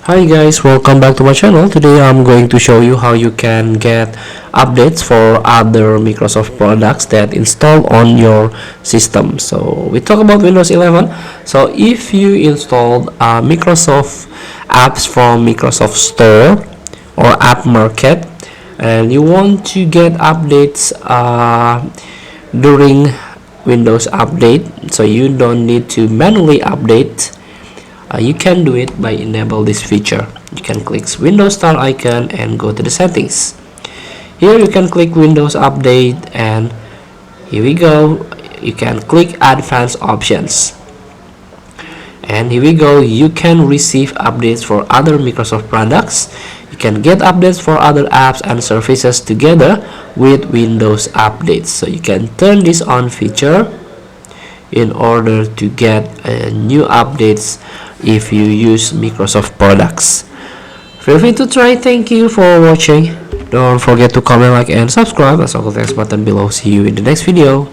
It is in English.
Hi guys, welcome back to my channel. Today I'm going to show you how you can get updates for other Microsoft products that install on your system. So we talk about Windows 11. So if you installed Microsoft apps from Microsoft Store or App Market and you want to get updates during Windows update, so you don't need to manually update. You can do it by enable this feature. You can click Windows Start icon and go to the settings. Here you can click Windows Update and here we go. You can click Advanced Options. And here we go. You can receive updates for other Microsoft products. You can get updates for other apps and services together with Windows updates. So you can turn this on feature in order to get new updates if you use Microsoft products. Feel free to try. Thank you for watching. Don't forget to comment, like, and subscribe. As well as the button below. See you in the next video.